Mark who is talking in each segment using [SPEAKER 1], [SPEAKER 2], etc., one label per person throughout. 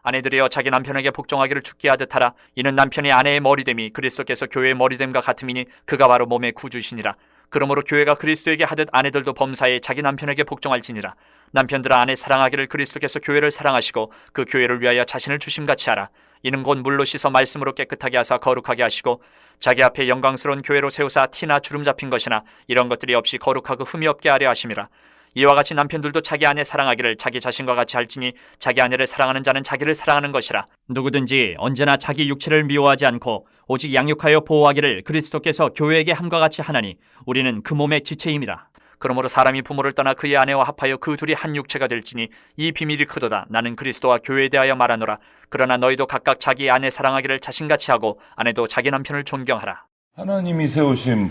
[SPEAKER 1] 아내들이여 자기 남편에게 복종하기를 죽게 하듯 하라. 이는 남편이 아내의 머리됨이 그리스도께서 교회의 머리됨과 같음이니 그가 바로 몸의 구주시니라. 그러므로 교회가 그리스도에게 하듯 아내들도 범사에 자기 남편에게 복종할지니라. 남편들아 아내 사랑하기를 그리스도께서 교회를 사랑하시고 그 교회를 위하여 자신을 주심같이 하라. 이는 곧 물로 씻어 말씀으로 깨끗하게 하사 거룩하게 하시고 자기 앞에 영광스러운 교회로 세우사 티나 주름 잡힌 것이나 이런 것들이 없이 거룩하고 흠이 없게 하려 하심이라. 이와 같이 남편들도 자기 아내 사랑하기를 자기 자신과 같이 할지니 자기 아내를 사랑하는 자는 자기를 사랑하는 것이라. 누구든지 언제나 자기 육체를 미워하지 않고 오직 양육하여 보호하기를 그리스도께서 교회에게 함과 같이 하나니 우리는 그 몸의 지체임이라. 그러므로 사람이 부모를 떠나 그의 아내와 합하여 그 둘이 한 육체가 될지니 이 비밀이 크도다. 나는 그리스도와 교회에 대하여 말하노라. 그러나 너희도 각각 자기 아내 사랑하기를 자신같이 하고 아내도 자기 남편을 존경하라.
[SPEAKER 2] 하나님이 세우신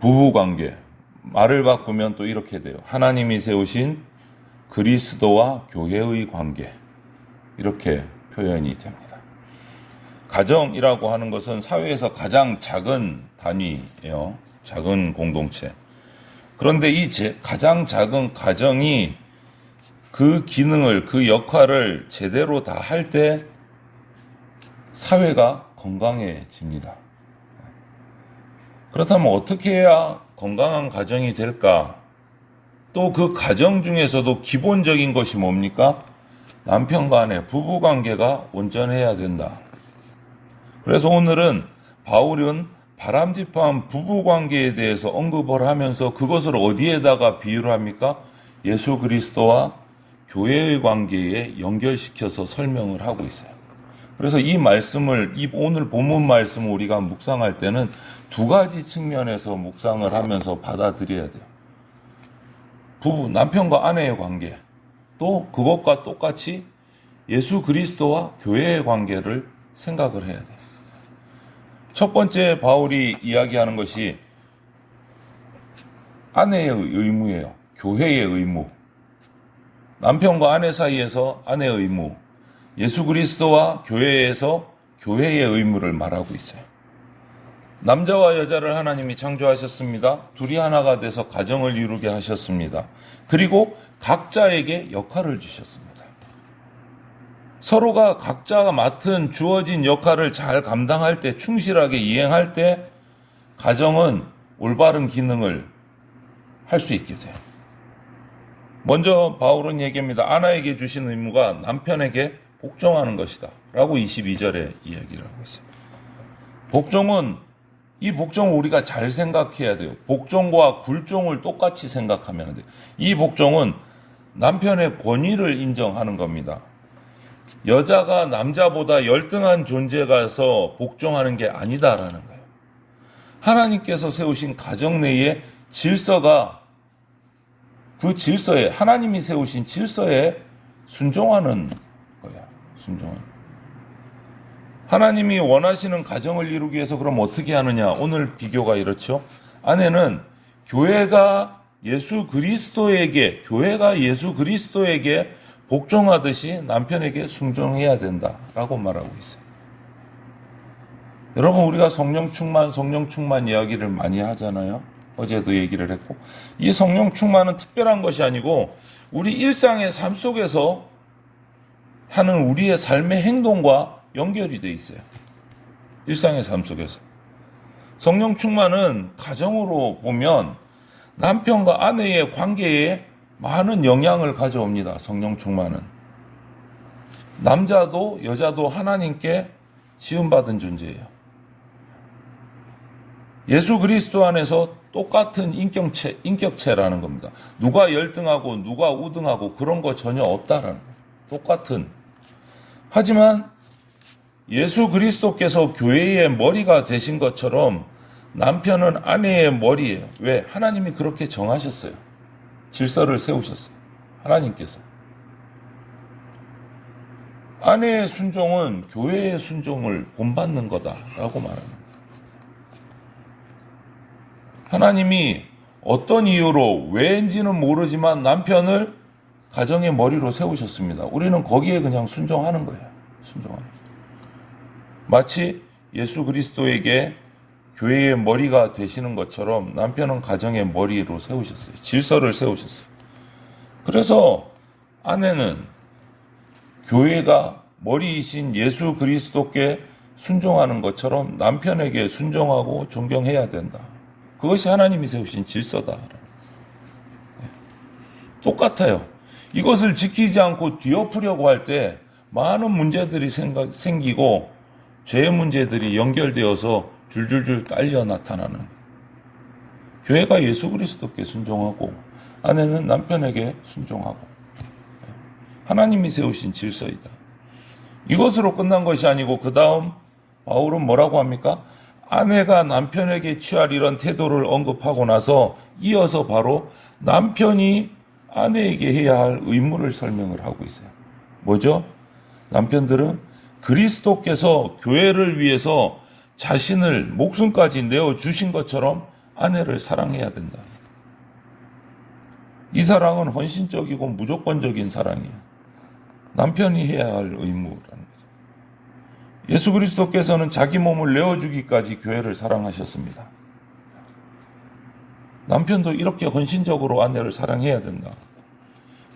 [SPEAKER 2] 부부관계, 말을 바꾸면 또 이렇게 돼요. 하나님이 세우신 그리스도와 교회의 관계, 이렇게 표현이 됩니다. 가정이라고 하는 것은 사회에서 가장 작은 단위예요. 작은 공동체. 그런데 이 가장 작은 가정이 그 기능을, 그 역할을 제대로 다 할 때 사회가 건강해집니다. 그렇다면 어떻게 해야 건강한 가정이 될까? 또 그 가정 중에서도 기본적인 것이 뭡니까? 남편과 아내, 부부관계가 온전해야 된다. 그래서 오늘은 바울은 바람직한 부부관계에 대해서 언급을 하면서 그것을 어디에다가 비유를 합니까? 예수 그리스도와 교회의 관계에 연결시켜서 설명을 하고 있어요. 그래서 이 말씀을, 오늘 본문 말씀을 우리가 묵상할 때는 두 가지 측면에서 묵상을 하면서 받아들여야 돼요. 부부, 남편과 아내의 관계, 또 그것과 똑같이 예수 그리스도와 교회의 관계를 생각을 해야 돼요. 첫 번째 바울이 이야기하는 것이 아내의 의무예요. 교회의 의무. 남편과 아내 사이에서 아내의 의무. 예수 그리스도와 교회에서 교회의 의무를 말하고 있어요. 남자와 여자를 하나님이 창조하셨습니다. 둘이 하나가 돼서 가정을 이루게 하셨습니다. 그리고 각자에게 역할을 주셨습니다. 서로가 각자가 맡은 주어진 역할을 잘 감당할 때, 충실하게 이행할 때 가정은 올바른 기능을 할 수 있게 돼요. 먼저 바울은 얘기합니다. 아내에게 주신 의무가 남편에게 복종하는 것이다 라고 22절에 이야기를 하고 있어요. 이 복종을 우리가 잘 생각해야 돼요. 복종과 굴종을 똑같이 생각하면 돼요. 이 복종은 남편의 권위를 인정하는 겁니다. 여자가 남자보다 열등한 존재가서 복종하는 게 아니다라는 거예요. 하나님께서 세우신 가정 내의 질서가 그 질서에, 하나님이 세우신 질서에 순종하는 거예요. 순종하는. 하나님이 원하시는 가정을 이루기 위해서 그럼 어떻게 하느냐? 오늘 비교가 이렇죠. 아내는 교회가 예수 그리스도에게 복종하듯이 남편에게 순종해야 된다라고 말하고 있어요. 여러분, 우리가 성령 충만 이야기를 많이 하잖아요. 어제도 얘기를 했고, 이 성령 충만은 특별한 것이 아니고 우리 일상의 삶 속에서 하는 우리의 삶의 행동과 연결이 돼 있어요. 일상의 삶 속에서. 성령 충만은 가정으로 보면 남편과 아내의 관계에 많은 영향을 가져옵니다. 성령 충만은. 남자도 여자도 하나님께 지음받은 존재예요. 예수 그리스도 안에서 똑같은 인격체라는 겁니다. 누가 열등하고 누가 우등하고 그런 거 전혀 없다라는 거예요. 똑같은. 하지만 예수 그리스도께서 교회의 머리가 되신 것처럼 남편은 아내의 머리예요. 왜? 하나님이 그렇게 정하셨어요. 질서를 세우셨어요. 하나님께서. 아내의 순종은 교회의 순종을 본받는 거다라고 말합니다. 하나님이 어떤 이유로, 왜인지는 모르지만 남편을 가정의 머리로 세우셨습니다. 우리는 거기에 그냥 순종하는 거예요. 순종하는 거예요. 마치 예수 그리스도에게 교회의 머리가 되시는 것처럼 남편은 가정의 머리로 세우셨어요. 질서를 세우셨어요. 그래서 아내는 교회가 머리이신 예수 그리스도께 순종하는 것처럼 남편에게 순종하고 존경해야 된다. 그것이 하나님이 세우신 질서다. 똑같아요. 이것을 지키지 않고 뒤엎으려고 할 때 많은 문제들이 생기고 죄의 문제들이 연결되어서 줄줄줄 딸려 나타나는, 교회가 예수 그리스도께 순종하고 아내는 남편에게 순종하고, 하나님이 세우신 질서이다. 이것으로 끝난 것이 아니고 그 다음 바울은 뭐라고 합니까? 아내가 남편에게 취할 이런 태도를 언급하고 나서 이어서 바로 남편이 아내에게 해야 할 의무를 설명을 하고 있어요. 뭐죠? 남편들은 그리스도께서 교회를 위해서 자신을 목숨까지 내어주신 것처럼 아내를 사랑해야 된다. 이 사랑은 헌신적이고 무조건적인 사랑이에요. 남편이 해야 할 의무라는 거죠. 예수 그리스도께서는 자기 몸을 내어주기까지 교회를 사랑하셨습니다. 남편도 이렇게 헌신적으로 아내를 사랑해야 된다.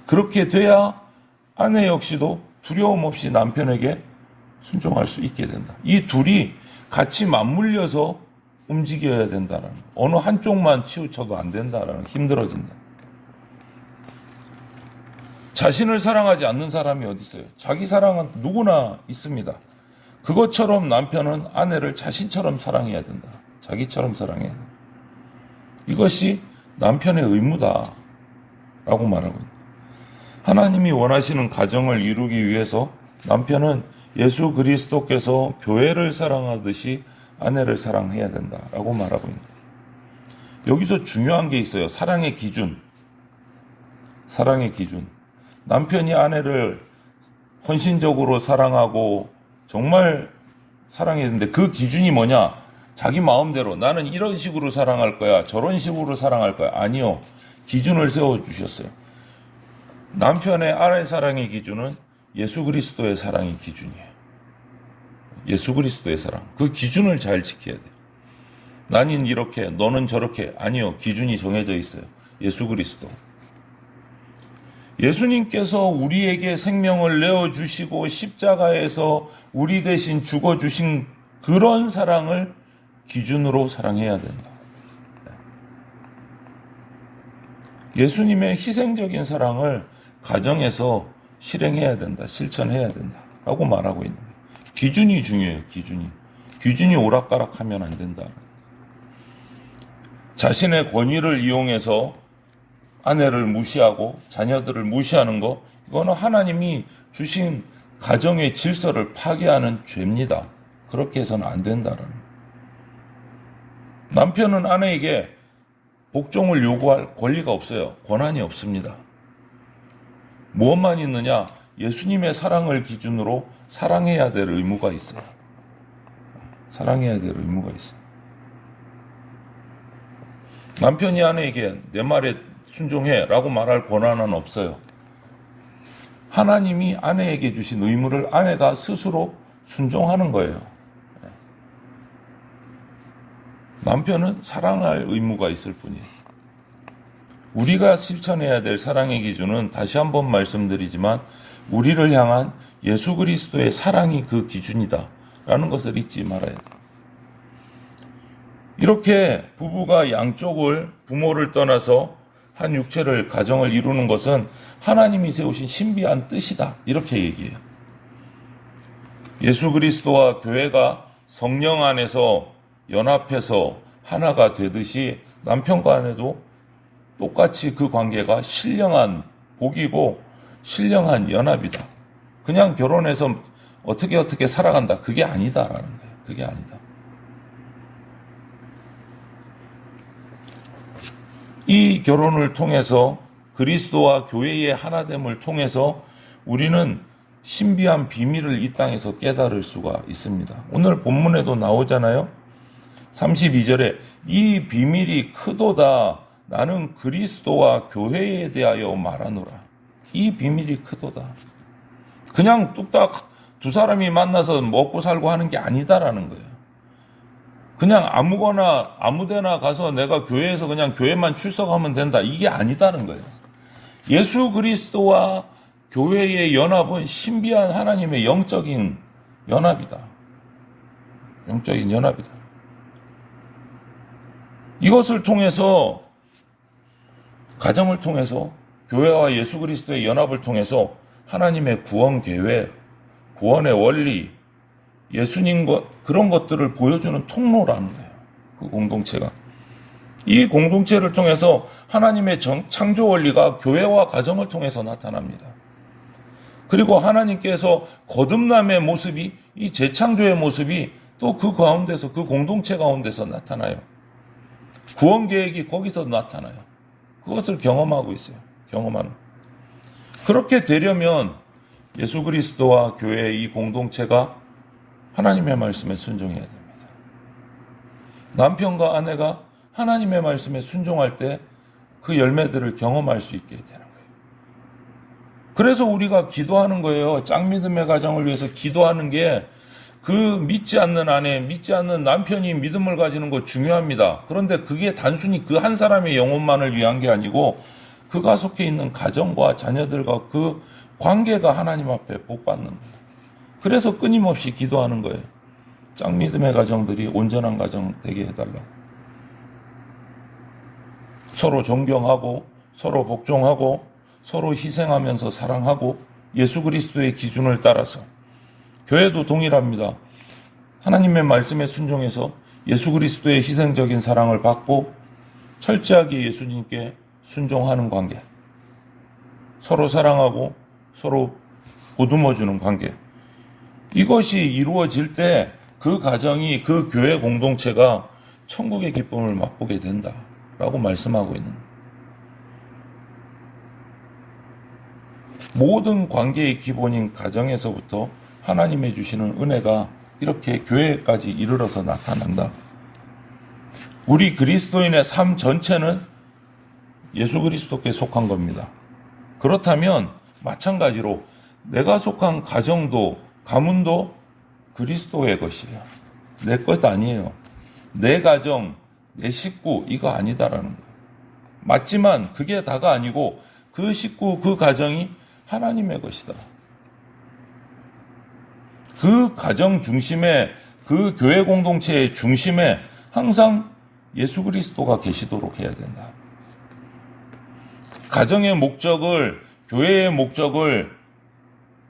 [SPEAKER 2] 그렇게 돼야 아내 역시도 두려움 없이 남편에게 순종할 수 있게 된다. 이 둘이 같이 맞물려서 움직여야 된다는, 어느 한쪽만 치우쳐도 안 된다라는, 힘들어진다. 자신을 사랑하지 않는 사람이 어디 있어요? 자기 사랑은 누구나 있습니다. 그것처럼 남편은 아내를 자신처럼 사랑해야 된다. 자기처럼 사랑해야 된다. 이것이 남편의 의무다라고 말하고 있다. 하나님이 원하시는 가정을 이루기 위해서 남편은 예수 그리스도께서 교회를 사랑하듯이 아내를 사랑해야 된다라고 말하고 있는 거예요. 여기서 중요한 게 있어요. 사랑의 기준. 사랑의 기준. 남편이 아내를 헌신적으로 사랑하고 정말 사랑해야 되는데 그 기준이 뭐냐? 자기 마음대로 나는 이런 식으로 사랑할 거야, 저런 식으로 사랑할 거야. 아니요. 기준을 세워주셨어요. 남편의 아내 사랑의 기준은 예수 그리스도의 사랑의 기준이에요. 예수 그리스도의 사랑. 그 기준을 잘 지켜야 돼요. 나는 이렇게, 너는 저렇게. 아니요. 기준이 정해져 있어요. 예수 그리스도. 예수님께서 우리에게 생명을 내어주시고 십자가에서 우리 대신 죽어주신 그런 사랑을 기준으로 사랑해야 된다. 예수님의 희생적인 사랑을 가정에서 실행해야 된다. 실천해야 된다. 라고 말하고 있는 거예요. 기준이 중요해요. 기준이 오락가락하면 안 된다. 자신의 권위를 이용해서 아내를 무시하고 자녀들을 무시하는 거, 이거는 하나님이 주신 가정의 질서를 파괴하는 죄입니다. 그렇게 해서는 안 된다라는. 남편은 아내에게 복종을 요구할 권리가 없어요. 권한이 없습니다. 무엇만 있느냐? 예수님의 사랑을 기준으로 사랑해야 될 의무가 있어요. 사랑해야 될 의무가 있어요. 남편이 아내에게 내 말에 순종해 라고 말할 권한은 없어요. 하나님이 아내에게 주신 의무를 아내가 스스로 순종하는 거예요. 남편은 사랑할 의무가 있을 뿐이에요. 우리가 실천해야 될 사랑의 기준은 다시 한번 말씀드리지만 우리를 향한 예수 그리스도의 사랑이 그 기준이다 라는 것을 잊지 말아야 돼요. 이렇게 부부가 양쪽을, 부모를 떠나서 한 육체를, 가정을 이루는 것은 하나님이 세우신 신비한 뜻이다. 이렇게 얘기해요. 예수 그리스도와 교회가 성령 안에서 연합해서 하나가 되듯이 남편과 아내도 똑같이 그 관계가 신령한 복이고 신령한 연합이다. 그냥 결혼해서 어떻게 살아간다. 그게 아니다라는 거예요. 그게 아니다. 이 결혼을 통해서 그리스도와 교회의 하나됨을 통해서 우리는 신비한 비밀을 이 땅에서 깨달을 수가 있습니다. 오늘 본문에도 나오잖아요. 32절에 이 비밀이 크도다. 나는 그리스도와 교회에 대하여 말하노라. 이 비밀이 크도다. 그냥 뚝딱 두 사람이 만나서 먹고 살고 하는 게 아니다라는 거예요. 그냥 아무거나 아무데나 가서 내가 교회에서 그냥 교회만 출석하면 된다. 이게 아니다는 거예요. 예수 그리스도와 교회의 연합은 신비한 하나님의 영적인 연합이다. 영적인 연합이다. 이것을 통해서, 가정을 통해서, 교회와 예수 그리스도의 연합을 통해서 하나님의 구원 계획, 구원의 원리, 예수님과 그런 것들을 보여주는 통로라는 거예요. 그 공동체가. 이 공동체를 통해서 하나님의 창조 원리가 교회와 가정을 통해서 나타납니다. 그리고 하나님께서 거듭남의 모습이, 이 재창조의 모습이 또 그 가운데서, 그 공동체 가운데서 나타나요. 구원 계획이 거기서 나타나요. 그것을 경험하고 있어요. 경험하는. 그렇게 되려면 예수 그리스도와 교회의 이 공동체가 하나님의 말씀에 순종해야 됩니다. 남편과 아내가 하나님의 말씀에 순종할 때 그 열매들을 경험할 수 있게 되는 거예요. 그래서 우리가 기도하는 거예요. 짝믿음의 가정을 위해서 기도하는 게, 그 믿지 않는 아내, 믿지 않는 남편이 믿음을 가지는 거 중요합니다. 그런데 그게 단순히 그 한 사람의 영혼만을 위한 게 아니고 그가 속해 있는 가정과 자녀들과 그 관계가 하나님 앞에 복받는 거예요. 그래서 끊임없이 기도하는 거예요. 짝믿음의 가정들이 온전한 가정 되게 해달라고. 서로 존경하고, 서로 복종하고, 서로 희생하면서 사랑하고, 예수 그리스도의 기준을 따라서. 교회도 동일합니다. 하나님의 말씀에 순종해서 예수 그리스도의 희생적인 사랑을 받고 철저하게 예수님께 순종하는 관계. 서로 사랑하고 서로 보듬어주는 관계. 이것이 이루어질 때 그 가정이, 그 교회 공동체가 천국의 기쁨을 맛보게 된다라고 말씀하고 있는 거예요. 모든 관계의 기본인 가정에서부터 하나님의 주시는 은혜가 이렇게 교회까지 이르러서 나타난다. 우리 그리스도인의 삶 전체는 예수 그리스도께 속한 겁니다. 그렇다면 마찬가지로 내가 속한 가정도, 가문도 그리스도의 것이에요. 내 것 아니에요. 내 가정, 내 식구, 이거 아니다라는 거예요. 맞지만 그게 다가 아니고 그 식구, 그 가정이 하나님의 것이다. 그 가정 중심에, 그 교회 공동체의 중심에 항상 예수 그리스도가 계시도록 해야 된다. 가정의 목적을, 교회의 목적을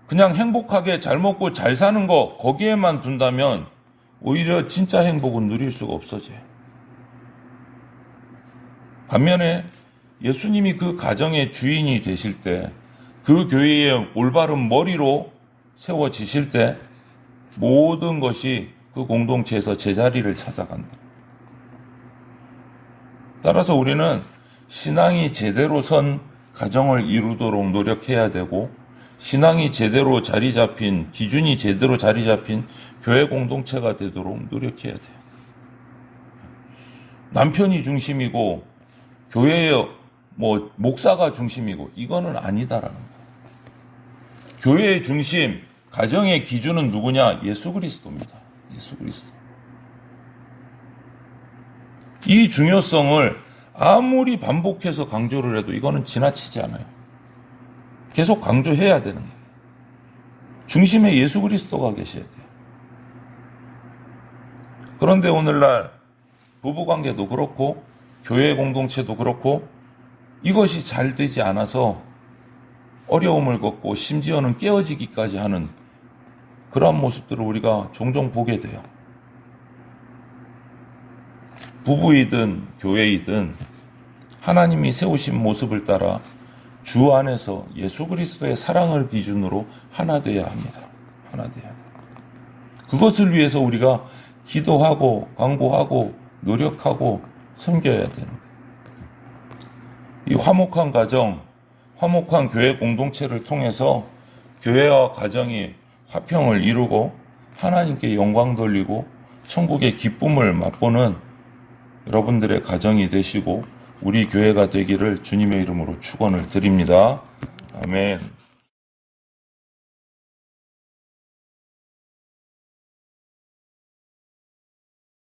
[SPEAKER 2] 그냥 행복하게 잘 먹고 잘 사는 거, 거기에만 둔다면 오히려 진짜 행복은 누릴 수가 없어져요. 반면에 예수님이 그 가정의 주인이 되실 때, 그 교회의 올바른 머리로 세워지실 때 모든 것이 그 공동체에서 제자리를 찾아간다. 따라서 우리는 신앙이 제대로 선 가정을 이루도록 노력해야 되고, 신앙이 제대로 자리 잡힌, 기준이 제대로 자리 잡힌 교회 공동체가 되도록 노력해야 돼요. 남편이 중심이고 교회의 목사가 중심이고 이거는 아니다라는 거예요. 교회의 중심, 가정의 기준은 누구냐? 예수 그리스도입니다. 예수 그리스도. 이 중요성을 아무리 반복해서 강조를 해도 이거는 지나치지 않아요. 계속 강조해야 되는 거예요. 중심에 예수 그리스도가 계셔야 돼요. 그런데 오늘날 부부관계도 그렇고 교회 공동체도 그렇고 이것이 잘 되지 않아서 어려움을 겪고 심지어는 깨어지기까지 하는 그러한 모습들을 우리가 종종 보게 돼요. 부부이든 교회이든 하나님이 세우신 모습을 따라 주 안에서 예수 그리스도의 사랑을 기준으로 하나 되어야 합니다. 하나 되어야 돼요. 그것을 위해서 우리가 기도하고 강구하고 노력하고 섬겨야 되는 거예요. 이 화목한 가정, 화목한 교회 공동체를 통해서 교회와 가정이 화평을 이루고 하나님께 영광 돌리고 천국의 기쁨을 맛보는 여러분들의 가정이 되시고 우리 교회가 되기를 주님의 이름으로 축원을 드립니다. 아멘.